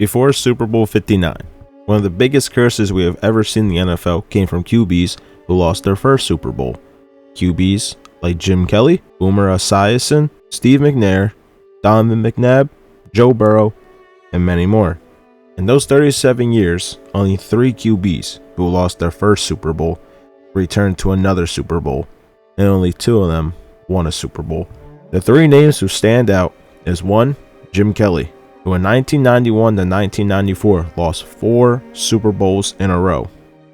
Before Super Bowl 59, one of the biggest curses we have ever seen in the NFL came from QBs who lost their first Super Bowl. QBs like Jim Kelly, Boomer Esiason, Steve McNair, Donovan McNabb, Joe Burrow, and many more. In those 37 years, only 3 QBs who lost their first Super Bowl returned to another Super Bowl, and only 2 of them won a Super Bowl. The 3 names who stand out is 1. Jim Kelly, who in 1991 to 1994 lost 4 Super Bowls in a row.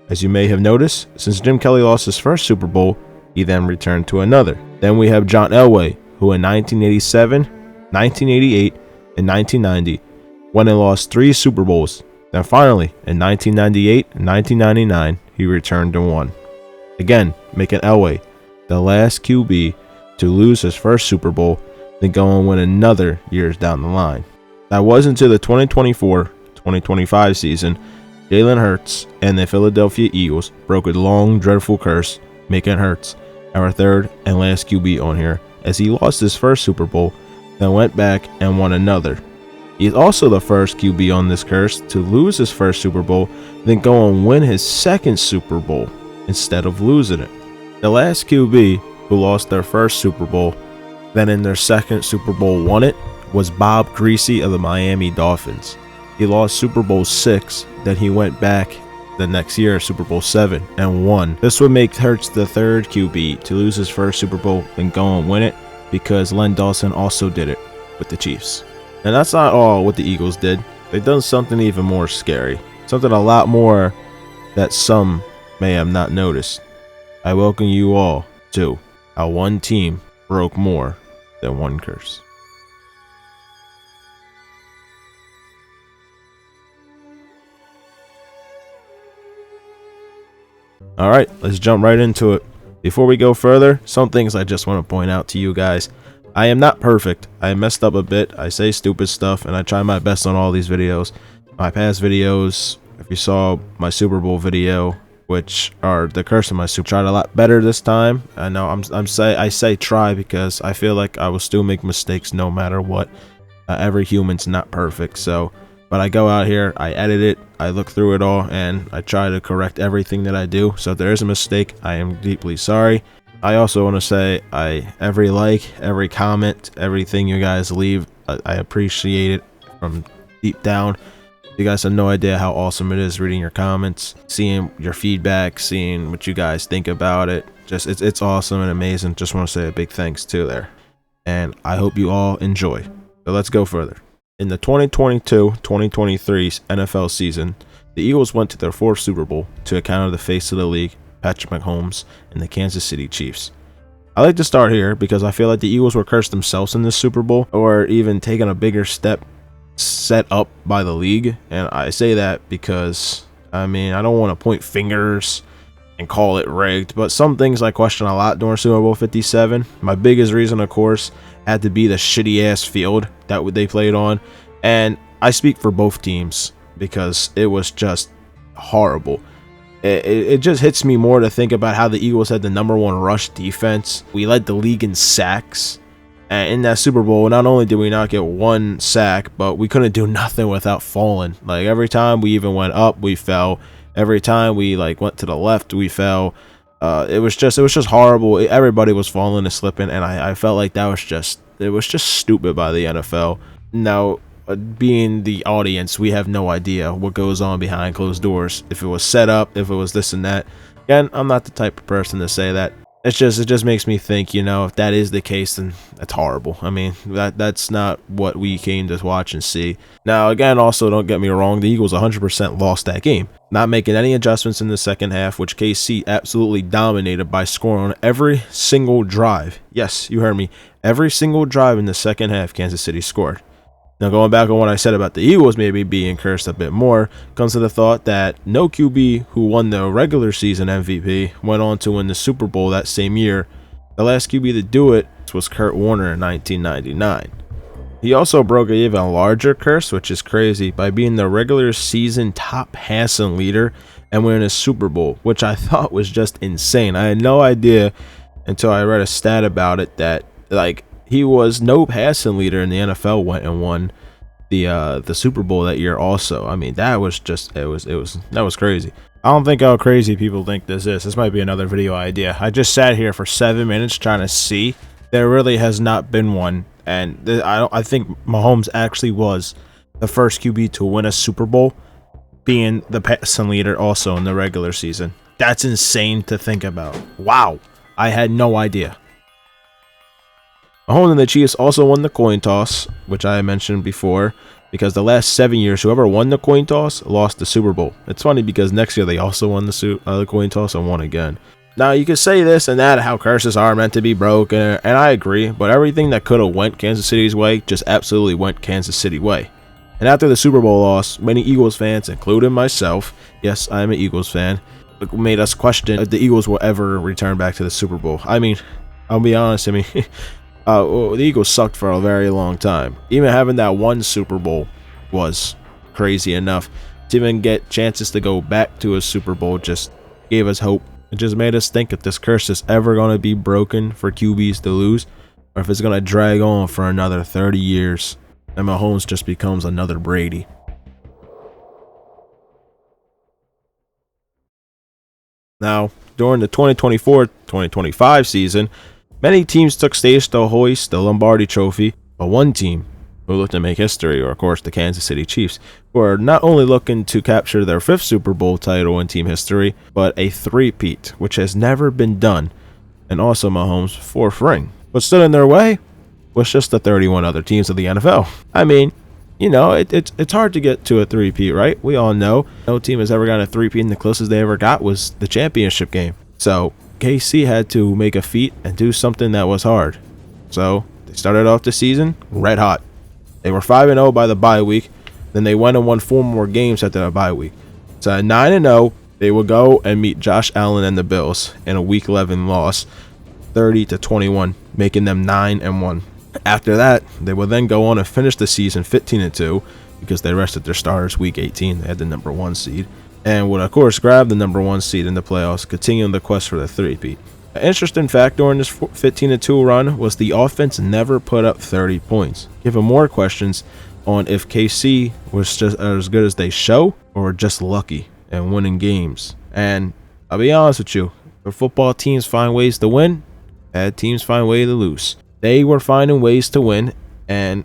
As you may have noticed, since Jim Kelly lost his first Super Bowl, he then returned to another. Then we have John Elway, who in 1987, 1988, and 1990 won and lost 3 Super Bowls. Then finally, in 1998 and 1999, he returned and won. Again, making Elway the last QB to lose his first Super Bowl, then go and win another years down the line. That was until the 2024-2025 season. Jalen Hurts and the Philadelphia Eagles broke a long, dreadful curse, making Hurts our 3rd and last QB on here, as he lost his first Super Bowl, then went back and won another. He is also the first QB on this curse to lose his first Super Bowl, then go and win his second Super Bowl instead of losing it. The last QB who lost their first Super Bowl, then in their second Super Bowl won it, was Bob Greasy of the Miami Dolphins. He lost Super Bowl 6, then he went back the next year, Super Bowl 7, and won. This would make Hurts the 3rd QB to lose his first Super Bowl and go and win it, because Len Dawson also did it with the Chiefs. And that's not all what the Eagles did. They've done something even more scary, something a lot more that some may have not noticed. I welcome you all to how one team broke more than one curse. Alright, let's jump right into it. Before we go further, some things I just want to point out to you guys. I am not perfect. I messed up a bit. I say stupid stuff, and I try my best on all these videos. My past videos, if you saw my Super Bowl video, which are the curse of my Super Bowl, tried a lot better this time. I know I say try because I feel like I will still make mistakes no matter what. Every human's not perfect, so. But I go out here, I edit it, I look through it all, and I try to correct everything that I do. So if there is a mistake, I am deeply sorry. I also want to say, every like, every comment, everything you guys leave, I appreciate it from deep down. You guys have no idea how awesome it is reading your comments, seeing your feedback, seeing what you guys think about it. Just it's awesome and amazing. Just want to say a big thanks to there. And I hope you all enjoy. So let's go further. In the 2022-2023 NFL season, the Eagles went to their 4th Super Bowl to encounter the face of the league, Patrick Mahomes, and the Kansas City Chiefs. I like to start here because I feel like the Eagles were cursed themselves in this Super Bowl, or even taking a bigger step set up by the league. And I say that because, I don't want to point fingers and call it rigged, but some things I question a lot during Super Bowl 57. My biggest reason, of course, had to be the shitty ass field that they played on, and I speak for both teams because it was just horrible. It just hits me more to think about how the Eagles had the #1 rush defense. We led the league in sacks, and in that Super Bowl, not only did we not get 1 sack, but we couldn't do nothing without falling. Like every time we even went up, we fell. Every time we went to the left, we fell. It was just horrible. Everybody was falling and slipping, and I felt like it was just stupid by the NFL. Now, being the audience, we have no idea what goes on behind closed doors. If it was set up, if it was this and that. Again, I'm not the type of person to say that. It just makes me think, if that is the case, then that's horrible. That's not what we came to watch and see. Now, again, also don't get me wrong, the Eagles 100% lost that game, not making any adjustments in the second half, which KC absolutely dominated by scoring on every single drive. Yes, you heard me. Every single drive in the second half, Kansas City scored. Now, going back on what I said about the Eagles maybe being cursed a bit more, comes to the thought that no QB who won the regular season MVP went on to win the Super Bowl that same year. The last QB to do it was Kurt Warner in 1999. He also broke an even larger curse, which is crazy, by being the regular season top passing leader and winning a Super Bowl, which I thought was just insane. I had no idea until I read a stat about it that, he was no passing leader in the NFL went and won the Super Bowl that year also. I mean, that was just that was crazy. I don't think how crazy people think this is. This might be another video idea. I just sat here for 7 minutes trying to see. There really has not been one, and I think Mahomes actually was the first QB to win a Super Bowl, being the passing leader also in the regular season. That's insane to think about. Wow, I had no idea. Mahomes and the Chiefs also won the coin toss, which I mentioned before, because the last 7 years, whoever won the coin toss lost the Super Bowl. It's funny because next year they also won the coin toss and won again. Now, you could say this and that, how curses are meant to be broken, and I agree, but everything that could have went Kansas City's way just absolutely went Kansas City way. And after the Super Bowl loss, many Eagles fans, including myself, yes, I am an Eagles fan, made us question if the Eagles will ever return back to the Super Bowl. I mean, I'll be honest, the Eagles sucked for a very long time. Even having that one Super Bowl was crazy enough. To even get chances to go back to a Super Bowl just gave us hope. It just made us think if this curse is ever going to be broken for QBs to lose, or if it's going to drag on for another 30 years, and Mahomes just becomes another Brady. Now, during the 2024-2025 season, many teams took stage to hoist the Lombardi Trophy, but one team who looked to make history, or of course the Kansas City Chiefs, who are not only looking to capture their 5th Super Bowl title in team history, but a three-peat, which has never been done, and also Mahomes' 4th ring. What stood in their way was just the 31 other teams of the NFL. I mean, you know, it's hard to get to a three-peat, right? We all know no team has ever gotten a three-peat, and the closest they ever got was the championship game. So KC had to make a feat and do something that was hard. So they started off the season red hot. They were 5-0 by the bye week. Then they went and won 4 more games after the bye week. So at 9-0, they would go and meet Josh Allen and the Bills in a Week 11 loss, 30-21, making them 9-1. After that, they would then go on and finish the season 15-2 because they rested their starters Week 18. They had the number 1 seed, and would of course grab the number 1 seed in the playoffs, continuing the quest for the three-peat. An interesting fact during this 15-2 run was the offense never put up 30 points, giving more questions on if KC was just as good as they show or just lucky and winning games. And I'll be honest with you, if football teams find ways to win, bad teams find ways to lose. They were finding ways to win, and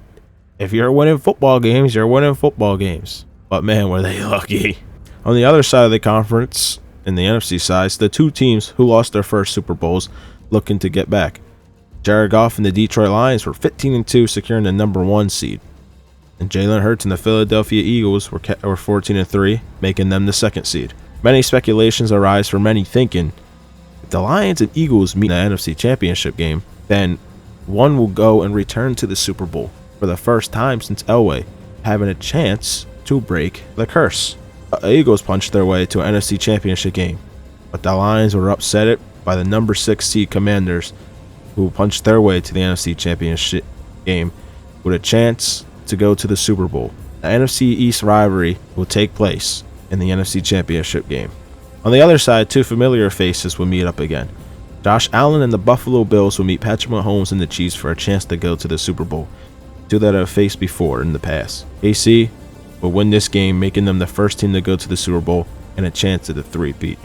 if you're winning football games, you're winning football games. But man, were they lucky. On the other side of the conference, in the NFC side, the 2 teams who lost their first Super Bowls looking to get back. Jared Goff and the Detroit Lions were 15-2, securing the number 1 seed. And Jalen Hurts and the Philadelphia Eagles were 14-3, making them the 2nd seed. Many speculations arise for many thinking, if the Lions and Eagles meet in the NFC Championship game, then one will go and return to the Super Bowl for the first time since Elway, having a chance to break the curse. The Eagles punched their way to an NFC Championship game, but the Lions were upset by the number 6 seed Commanders, who punched their way to the NFC Championship game with a chance to go to the Super Bowl. The NFC East rivalry will take place in the NFC Championship game. On the other side, 2 familiar faces will meet up again. Josh Allen and the Buffalo Bills will meet Patrick Mahomes and the Chiefs for a chance to go to the Super Bowl, 2 that have faced before in the past. KC will win this game, making them the first team to go to the Super Bowl and a chance at the three-peat.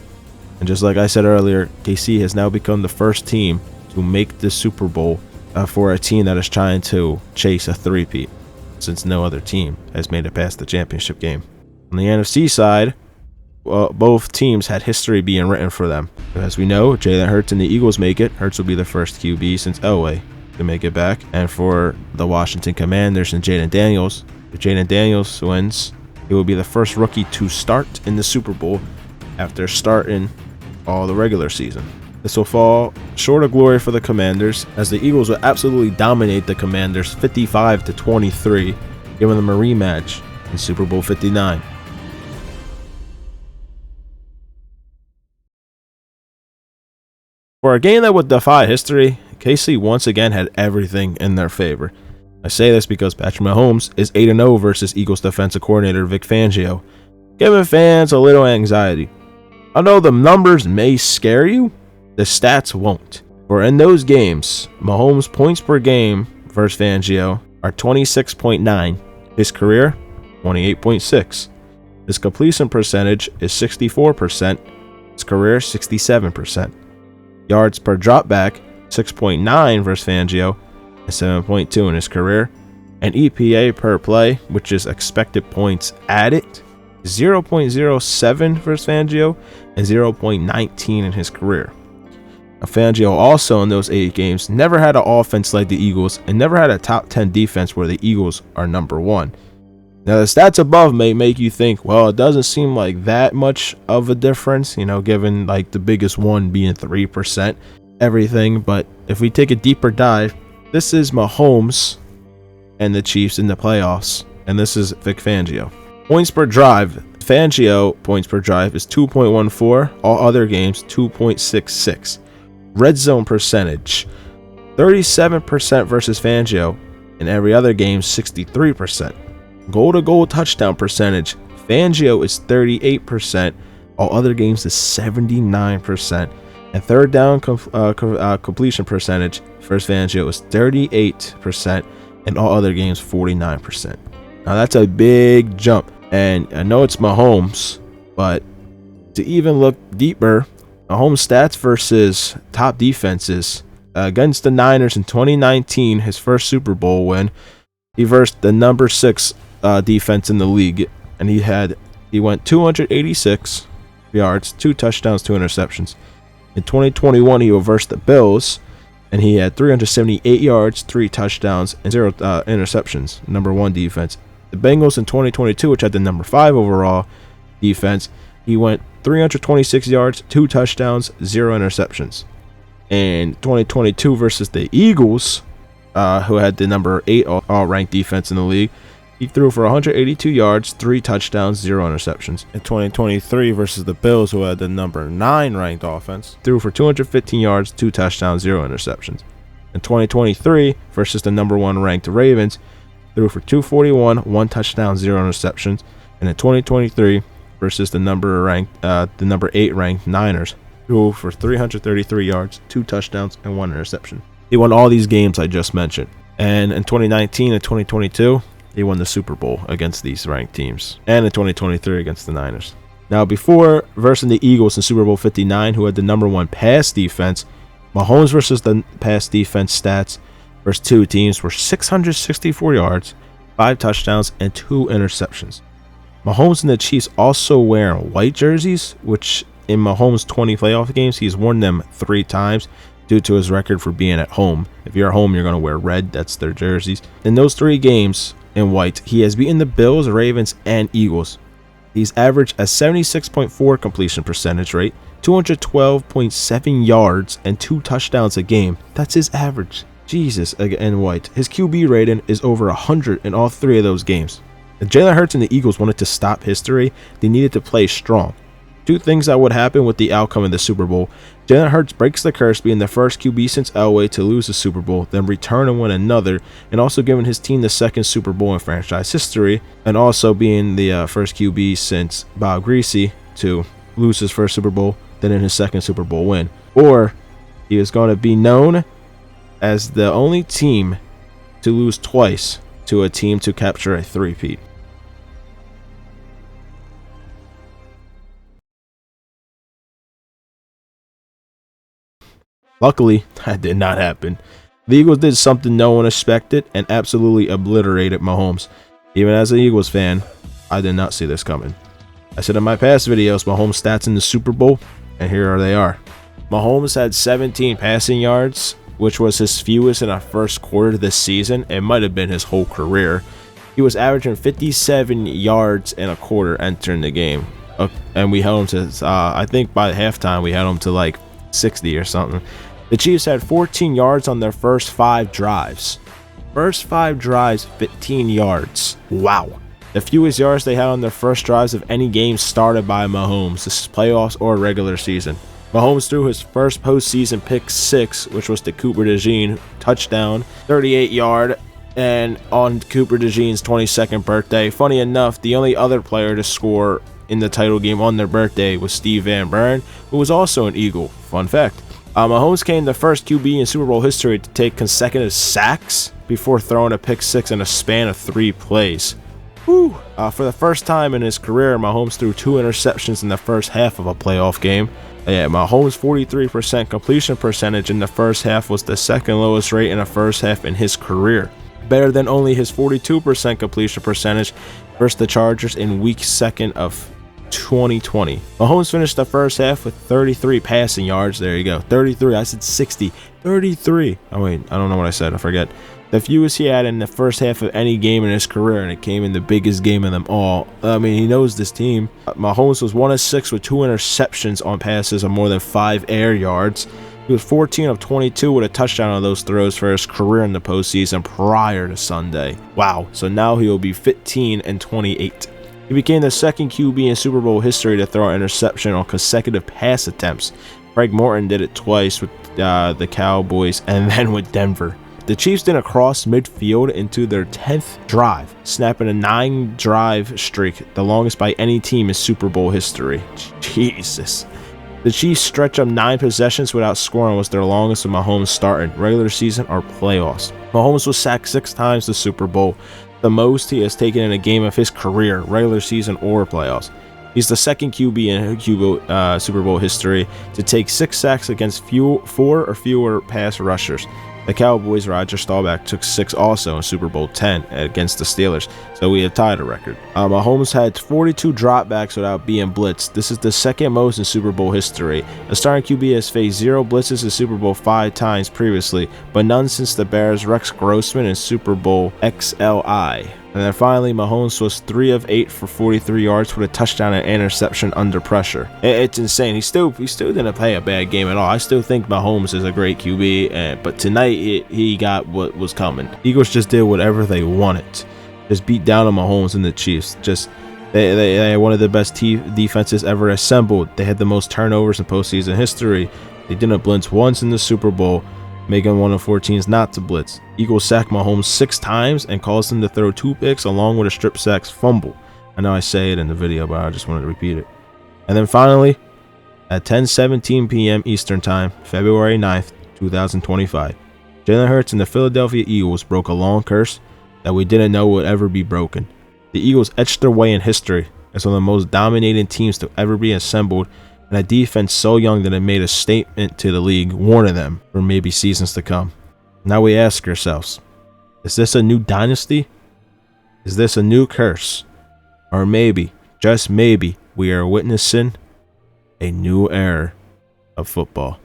And just like I said earlier, KC has now become the first team to make the Super Bowl for a team that is trying to chase a three-peat, since no other team has made it past the championship game. On the NFC side, both teams had history being written for them. As we know, Jalen Hurts and the Eagles make it. Hurts will be the first QB since Elway to make it back. And for the Washington Commanders and Jaden Daniels, if Jaden Daniels wins, he will be the first rookie to start in the Super Bowl after starting all the regular season. This will fall short of glory for the Commanders, as the Eagles will absolutely dominate the Commanders 55-23, giving them a rematch in Super Bowl 59. For a game that would defy history, KC once again had everything in their favor. I say this because Patrick Mahomes is 8-0 versus Eagles defensive coordinator Vic Fangio, giving fans a little anxiety. Although the numbers may scare you, the stats won't. For in those games, Mahomes' points per game versus Fangio are 26.9 His career, 28.6. His completion percentage is 64%. His career, 67%. Yards per dropback, 6.9 versus Fangio, and 7.2 in his career. And EPA per play, which is expected points added, 0.07 versus Fangio and 0.19 in his career. Now, Fangio also in those 8 games never had an offense like the Eagles and never had a top 10 defense where the Eagles are number 1. Now the stats above may make you think, well, it doesn't seem like that much of a difference, given like the biggest one being 3%, everything. But if we take a deeper dive, this is Mahomes and the Chiefs in the playoffs, and this is Vic Fangio. Points per drive. Fangio points per drive is 2.14. All other games 2.66. Red zone percentage 37% versus Fangio. In every other game 63%. Goal to goal touchdown percentage. Fangio is 38%. All other games is 79%. And third down completion percentage versus Fangio is 38%. And all other games 49%. Now that's a big jump. And I know it's Mahomes, but to even look deeper, Mahomes stats versus top defenses against the Niners in 2019, his first Super Bowl win, he versed the number 6 defense in the league, and he went 286 yards, 2 touchdowns, 2 interceptions. In 2021, he reversed the Bills, and he had 378 yards, 3 touchdowns, and 0 interceptions, number 1 defense. The Bengals in 2022, which had the number 5 overall defense, he went 326 yards, 2 touchdowns, 0 interceptions. In 2022 versus the Eagles, who had the number 8 all-ranked defense in the league, he threw for 182 yards, 3 touchdowns, 0 interceptions. In 2023 versus the Bills, who had the number 9 ranked offense, threw for 215 yards, 2 touchdowns, 0 interceptions. In 2023 versus the number 1 ranked Ravens, threw for 241, 1 touchdown, 0 interceptions. And in 2023 versus the number 8 ranked Niners, threw for 333 yards, 2 touchdowns, and 1 interception. He won all these games I just mentioned. And in 2019 and 2022, he won the Super Bowl against these ranked teams. And in 2023 against the Niners. Now, before versus the Eagles in Super Bowl 59, who had the number 1 pass defense, Mahomes versus the pass defense stats versus 2 teams were 664 yards, 5 touchdowns, and 2 interceptions. Mahomes and the Chiefs also wear white jerseys, which in Mahomes' 20 playoff games, he's worn them 3 times due to his record for being at home. If you're at home, you're going to wear red. That's their jerseys. In those 3 games in white, he has beaten the Bills, Ravens, and Eagles. He's averaged a 76.4 completion percentage rate, 212.7 yards, and 2 touchdowns a game. That's his average. Jesus, in white. His QB rating is over 100 in all 3 of those games. If Jalen Hurts and the Eagles wanted to stop history, they needed to play strong. 2 things that would happen with the outcome of the Super Bowl. Jalen Hurts breaks the curse, being the first QB since Elway to lose the Super Bowl, then return and win another, and also giving his team the 2nd Super Bowl in franchise history, and also being the first QB since Bob Greasy to lose his first Super Bowl, then in his 2nd Super Bowl win. Or he is going to be known as the only team to lose twice to a team to capture a 3-peat. Luckily, that did not happen. The Eagles did something no one expected and absolutely obliterated Mahomes. Even as an Eagles fan, I did not see this coming. I said in my past videos, Mahomes' stats in the Super Bowl, and here they are. Mahomes had 17 passing yards, which was his fewest in a first quarter this season. It might have been his whole career. He was averaging 57 yards in a quarter entering the game. And we held him to, I think by halftime, we had him to like 60 or something. The Chiefs had 14 yards on their first 5 drives. First 5 drives, 15 yards. Wow. The fewest yards they had on their first drives of any game started by Mahomes. This is playoffs or regular season. Mahomes threw his first postseason pick 6, which was to Cooper DeJean, touchdown, 38-yard, and on Cooper DeJean's 22nd birthday. Funny enough, the only other player to score in the title game on their birthday was Steve Van Buren, who was also an Eagle. Fun fact. Mahomes became the first QB in Super Bowl history to take consecutive sacks before throwing a pick 6 in a span of 3 plays. For the first time in his career, Mahomes threw 2 interceptions in the first half of a playoff game. Yeah, Mahomes' 43% completion percentage in the first half was the second lowest rate in a first half in his career. Better than only his 42% completion percentage versus the Chargers in week 2 of 2020. Mahomes finished the first half with 33 passing yards. There you go. 33. I said 60. 33. Oh, wait. I don't know what I said. I forget. The fewest he had in the first half of any game in his career, and it came in the biggest game of them all. I mean, he knows this team. Mahomes was 1 of 6 with 2 interceptions on passes of more than 5 air yards. He was 14 of 22 with a touchdown on those throws for his career in the postseason prior to Sunday. Wow. So now he will be 15 and 28. He became the second QB in Super Bowl history to throw an interception on consecutive pass attempts. Greg Morton did it twice with the Cowboys and then with Denver. The Chiefs didn't cross midfield into their 10th drive, snapping a 9-drive streak, the longest by any team in Super Bowl history. Jesus. The Chiefs' stretch of 9 possessions without scoring was their longest with Mahomes starting, regular season or playoffs. Mahomes was sacked 6 times this Super Bowl, the most he has taken in a game of his career, regular season or playoffs. He's the second QB in Super Bowl history to take 6 sacks against 4 or fewer pass rushers. The Cowboys' Roger Staubach took 6 also in Super Bowl 10 against the Steelers, so we have tied a record. Mahomes had 42 dropbacks without being blitzed. This is the second most in Super Bowl history. A starting QB has faced 0 blitzes in Super Bowl 5 times previously, but none since the Bears' Rex Grossman in Super Bowl XLI. And then finally, Mahomes was 3 of 8 for 43 yards with a touchdown and interception under pressure. It's insane. He still didn't play a bad game at all. I still think Mahomes is a great QB, but tonight he got what was coming. Eagles just did whatever they wanted. Just beat down on Mahomes and the Chiefs. They had one of the best defenses ever assembled. They had the most turnovers in postseason history. They didn't blitz once in the Super Bowl, making one of 4 teams not to blitz. Eagles sacked Mahomes 6 times and caused him to throw 2 picks along with a strip sack fumble. I know I say it in the video, but I just wanted to repeat it. And then finally, at 10:17 p.m. Eastern Time, February 9th, 2025, Jalen Hurts and the Philadelphia Eagles broke a long curse that we didn't know would ever be broken. The Eagles etched their way in history as one of the most dominating teams to ever be assembled, and a defense so young that it made a statement to the league, warning them for maybe seasons to come. Now we ask ourselves, is this a new dynasty? Is this a new curse? Or maybe, just maybe, we are witnessing a new era of football.